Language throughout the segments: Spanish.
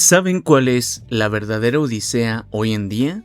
¿Saben cuál es la verdadera odisea hoy en día?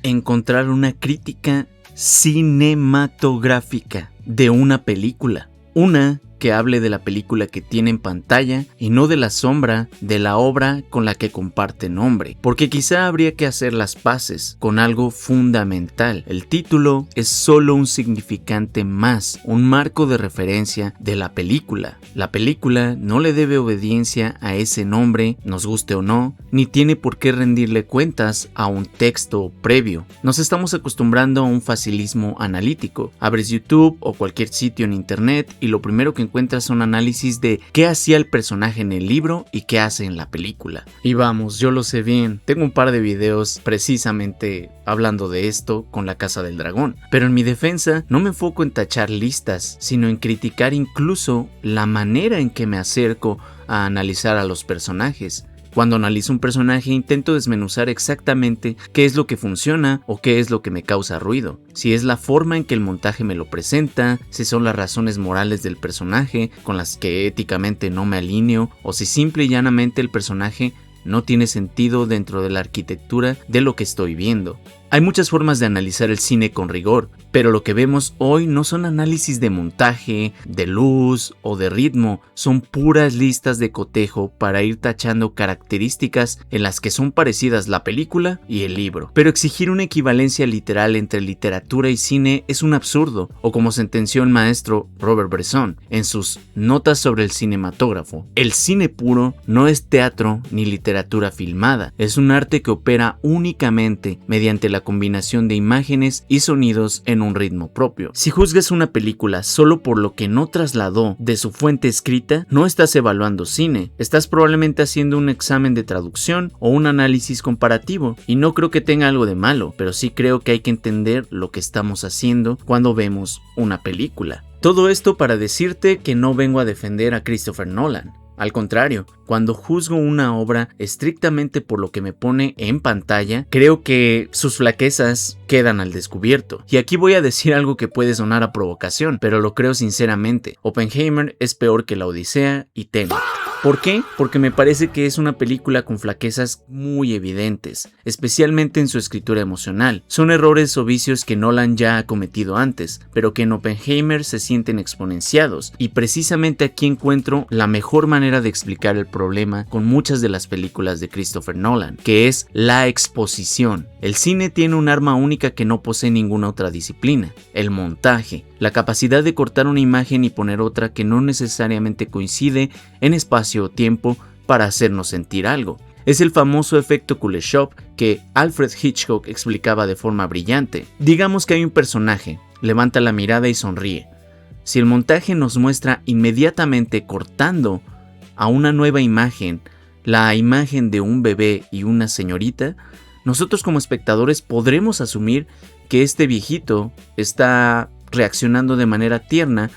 Encontrar una crítica cinematográfica de una película. Una que hable de la película que tiene en pantalla y no de la sombra de la obra con la que comparte nombre. Porque quizá habría que hacer las paces con algo fundamental. El título es solo un significante más, un marco de referencia de la película. La película no le debe obediencia a ese nombre, nos guste o no, ni tiene por qué rendirle cuentas a un texto previo. Nos estamos acostumbrando a un facilismo analítico. Abres YouTube o cualquier sitio en internet y lo primero que encuentras un análisis de qué hacía el personaje en el libro y qué hace en la película. Y vamos, yo lo sé bien, tengo un par de videos precisamente hablando de esto con La Casa del Dragón, pero en mi defensa no me enfoco en tachar listas, sino en criticar incluso la manera en que me acerco a analizar a los personajes. Cuando analizo un personaje intento desmenuzar exactamente qué es lo que funciona o qué es lo que me causa ruido. Si es la forma en que el montaje me lo presenta, si son las razones morales del personaje con las que éticamente no me alineo, o si simple y llanamente el personaje no tiene sentido dentro de la arquitectura de lo que estoy viendo. Hay muchas formas de analizar el cine con rigor, pero lo que vemos hoy no son análisis de montaje, de luz o de ritmo, son puras listas de cotejo para ir tachando características en las que son parecidas la película y el libro. Pero exigir una equivalencia literal entre literatura y cine es un absurdo, o como sentenció el maestro Robert Bresson en sus Notas sobre el cinematógrafo: el cine puro no es teatro ni literatura filmada, es un arte que opera únicamente mediante la combinación de imágenes y sonidos en un ritmo propio. Si juzgas una película solo por lo que no trasladó de su fuente escrita, no estás evaluando cine, estás probablemente haciendo un examen de traducción o un análisis comparativo, y no creo que tenga algo de malo, pero sí creo que hay que entender lo que estamos haciendo cuando vemos una película. Todo esto para decirte que no vengo a defender a Christopher Nolan. Al contrario, cuando juzgo una obra estrictamente por lo que me pone en pantalla, creo que sus flaquezas quedan al descubierto. Y aquí voy a decir algo que puede sonar a provocación, pero lo creo sinceramente. Oppenheimer es peor que La Odisea y Tenet. ¿Por qué? Porque me parece que es una película con flaquezas muy evidentes, especialmente en su escritura emocional. Son errores o vicios que Nolan ya ha cometido antes, pero que en Oppenheimer se sienten exponenciados, y precisamente aquí encuentro la mejor manera de explicar el problema con muchas de las películas de Christopher Nolan, que es la exposición. El cine tiene un arma única que no posee ninguna otra disciplina: el montaje. La capacidad de cortar una imagen y poner otra que no necesariamente coincide en espacio o tiempo para hacernos sentir algo. Es el famoso efecto Kuleshov que Alfred Hitchcock explicaba de forma brillante. Digamos que hay un personaje, levanta la mirada y sonríe. Si el montaje nos muestra inmediatamente cortando a una nueva imagen, la imagen de un bebé y una señorita, nosotros como espectadores podremos asumir que este viejito está reaccionando de manera tierna,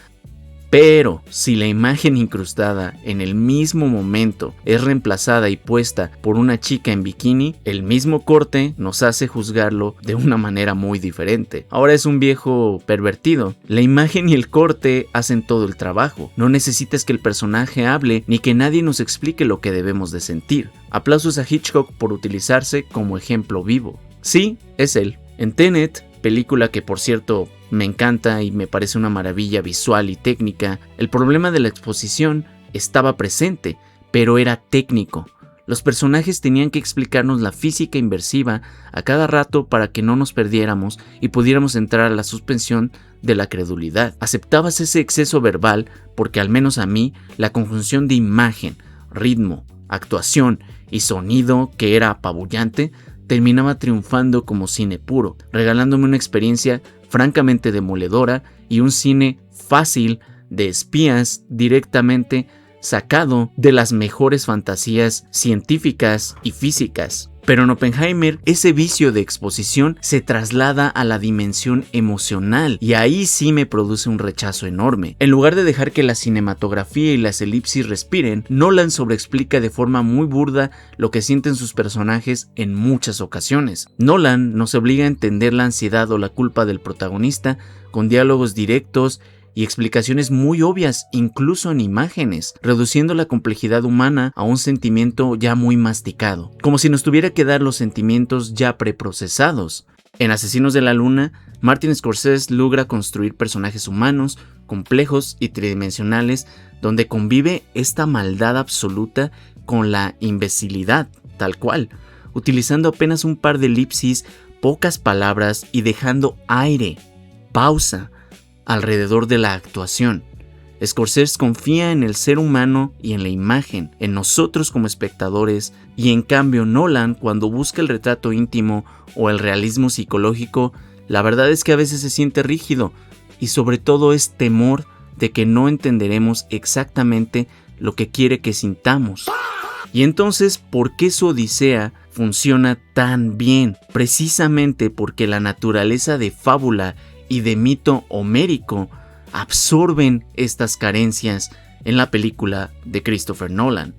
pero si la imagen incrustada en el mismo momento es reemplazada y puesta por una chica en bikini, el mismo corte nos hace juzgarlo de una manera muy diferente. Ahora es un viejo pervertido. La imagen y el corte hacen todo el trabajo. No necesitas que el personaje hable ni que nadie nos explique lo que debemos de sentir. Aplausos a Hitchcock por utilizarse como ejemplo vivo. Sí, es él. En Tenet, película que por cierto me encanta y me parece una maravilla visual y técnica, el problema de la exposición estaba presente, pero era técnico. Los personajes tenían que explicarnos la física inversiva a cada rato para que no nos perdiéramos y pudiéramos entrar a la suspensión de la credulidad. Aceptabas ese exceso verbal porque, al menos a mí, la conjunción de imagen, ritmo, actuación y sonido, que era apabullante, terminaba triunfando como cine puro, regalándome una experiencia francamente demoledora y un cine fácil de espías directamente sacado de las mejores fantasías científicas y físicas. Pero en Oppenheimer, ese vicio de exposición se traslada a la dimensión emocional, y ahí sí me produce un rechazo enorme. En lugar de dejar que la cinematografía y las elipsis respiren, Nolan sobreexplica de forma muy burda lo que sienten sus personajes en muchas ocasiones. Nolan nos obliga a entender la ansiedad o la culpa del protagonista con diálogos directos y explicaciones muy obvias, incluso en imágenes, reduciendo la complejidad humana a un sentimiento ya muy masticado, como si nos tuviera que dar los sentimientos ya preprocesados. En Asesinos de la Luna, Martin Scorsese logra construir personajes humanos, complejos y tridimensionales, donde convive esta maldad absoluta con la imbecilidad, tal cual, utilizando apenas un par de elipsis, pocas palabras y dejando aire, pausa, alrededor de la actuación. Scorsese confía en el ser humano y en la imagen, en nosotros como espectadores, y en cambio Nolan, cuando busca el retrato íntimo o el realismo psicológico, la verdad es que a veces se siente rígido, y sobre todo es temor de que no entenderemos exactamente lo que quiere que sintamos. Y entonces, ¿por qué su Odisea funciona tan bien? Precisamente porque la naturaleza de fábula y de mito homérico absorben estas carencias en la película de Christopher Nolan.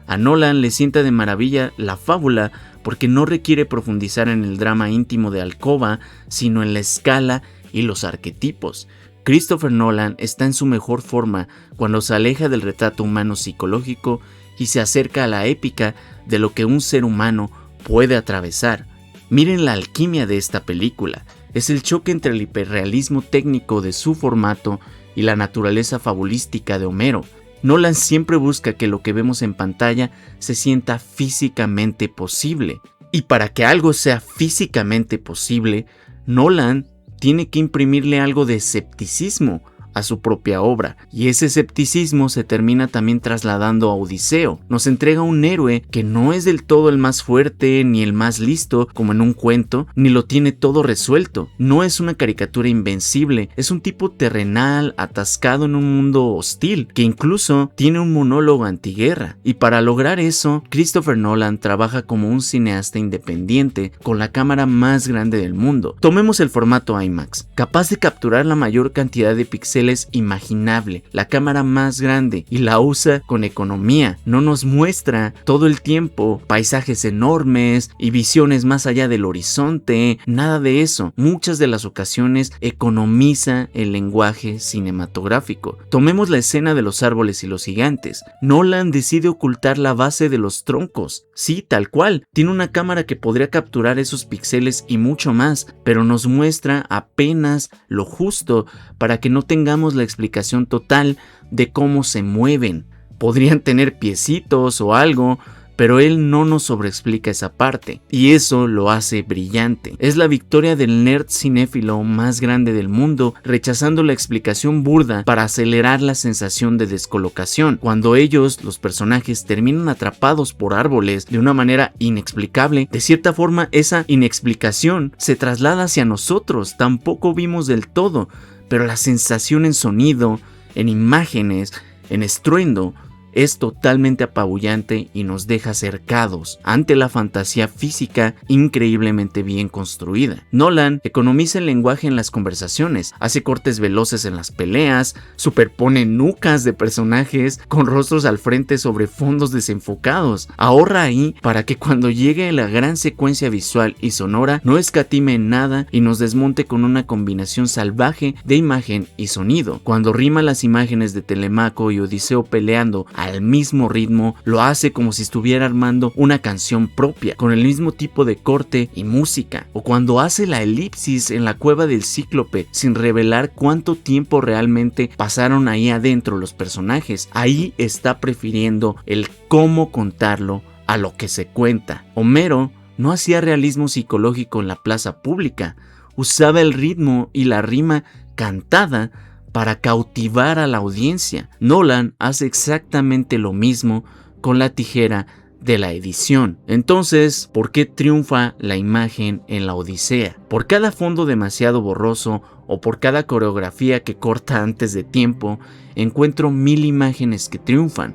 A Nolan le sienta de maravilla la fábula porque no requiere profundizar en el drama íntimo de alcoba, sino en la escala y los arquetipos. Christopher Nolan está en su mejor forma cuando se aleja del retrato humano psicológico y se acerca a la épica de lo que un ser humano puede atravesar. Miren la alquimia de esta película. Es el choque entre el hiperrealismo técnico de su formato y la naturaleza fabulística de Homero. Nolan siempre busca que lo que vemos en pantalla se sienta físicamente posible. Y para que algo sea físicamente posible, Nolan tiene que imprimirle algo de escepticismo a su propia obra, y ese escepticismo se termina también trasladando a Odiseo. Nos entrega un héroe que no es del todo el más fuerte ni el más listo como en un cuento, ni lo tiene todo resuelto. No es una caricatura invencible, es un tipo terrenal, atascado en un mundo hostil, que incluso tiene un monólogo antiguerra. Y para lograr eso, Christopher Nolan trabaja como un cineasta independiente con la cámara más grande del mundo. Tomemos el formato IMAX, capaz de capturar la mayor cantidad de píxeles imaginable, la cámara más grande, y la usa con economía. No nos muestra todo el tiempo paisajes enormes y visiones más allá del horizonte, nada de eso. Muchas de las ocasiones economiza el lenguaje cinematográfico. Tomemos la escena de los árboles y los gigantes. Nolan decide ocultar la base de los troncos. Sí, tal cual, tiene una cámara que podría capturar esos píxeles y mucho más, pero nos muestra apenas lo justo para que no tengamos la explicación total de cómo se mueven. Podrían tener piecitos o algo, pero él no nos sobreexplica esa parte, y eso lo hace brillante. Es la victoria del nerd cinéfilo más grande del mundo, rechazando la explicación burda para acelerar la sensación de descolocación. Cuando ellos, los personajes, terminan atrapados por árboles de una manera inexplicable, de cierta forma esa inexplicación se traslada hacia nosotros. Tampoco vimos del todo, pero la sensación en sonido, en imágenes, en estruendo, es totalmente apabullante y nos deja cercados ante la fantasía física increíblemente bien construida. Nolan economiza el lenguaje en las conversaciones, hace cortes veloces en las peleas, superpone nucas de personajes con rostros al frente sobre fondos desenfocados. Ahorra ahí para que cuando llegue la gran secuencia visual y sonora no escatime en nada y nos desmonte con una combinación salvaje de imagen y sonido. Cuando rima las imágenes de Telemaco y Odiseo peleando al mismo ritmo, lo hace como si estuviera armando una canción propia, con el mismo tipo de corte y música. O cuando hace la elipsis en la cueva del Cíclope sin revelar cuánto tiempo realmente pasaron ahí adentro los personajes. Ahí está prefiriendo el cómo contarlo a lo que se cuenta. Homero no hacía realismo psicológico en la plaza pública, usaba el ritmo y la rima cantada para cautivar a la audiencia. Nolan hace exactamente lo mismo con la tijera de la edición. Entonces, ¿por qué triunfa la imagen en la Odisea? ¿Por cada fondo demasiado borroso o por cada coreografía que corta antes de tiempo? Encuentro 1000 imágenes que triunfan.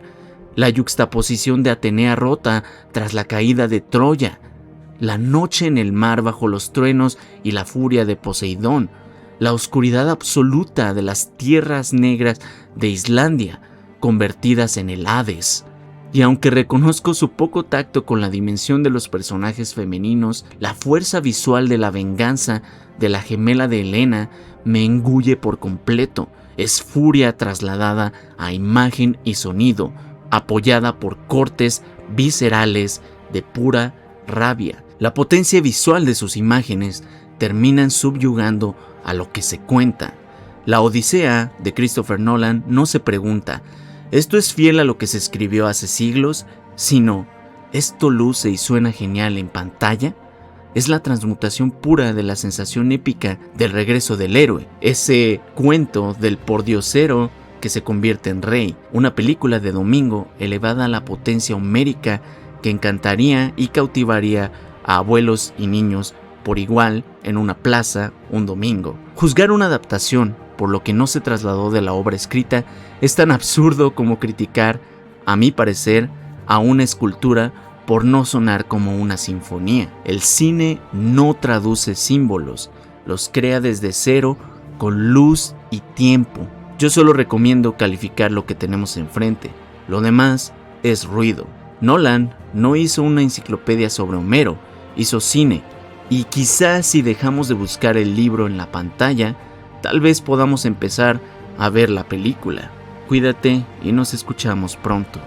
La yuxtaposición de Atenea rota tras la caída de Troya, la noche en el mar bajo los truenos y la furia de Poseidón, la oscuridad absoluta de las tierras negras de Islandia, convertidas en el Hades. Y aunque reconozco su poco tacto con la dimensión de los personajes femeninos, la fuerza visual de la venganza de la gemela de Helena me engulle por completo. es furia trasladada a imagen y sonido, apoyada por cortes viscerales de pura rabia. La potencia visual de sus imágenes terminan subyugando a lo que se cuenta. La Odisea de Christopher Nolan no se pregunta, ¿esto es fiel a lo que se escribió hace siglos? Sino, ¿esto luce y suena genial en pantalla? Es la transmutación pura de la sensación épica del regreso del héroe, ese cuento del pordiosero que se convierte en rey, una película de domingo elevada a la potencia homérica que encantaría y cautivaría a abuelos y niños por igual en una plaza un domingo. Juzgar una adaptación por lo que no se trasladó de la obra escrita es tan absurdo como criticar, a mi parecer, a una escultura por no sonar como una sinfonía. El cine no traduce símbolos, los crea desde cero con luz y tiempo. Yo solo recomiendo calificar lo que tenemos enfrente, lo demás es ruido. Nolan no hizo una enciclopedia sobre Homero, hizo cine, y quizás si dejamos de buscar el libro en la pantalla, tal vez podamos empezar a ver la película. Cuídate y nos escuchamos pronto.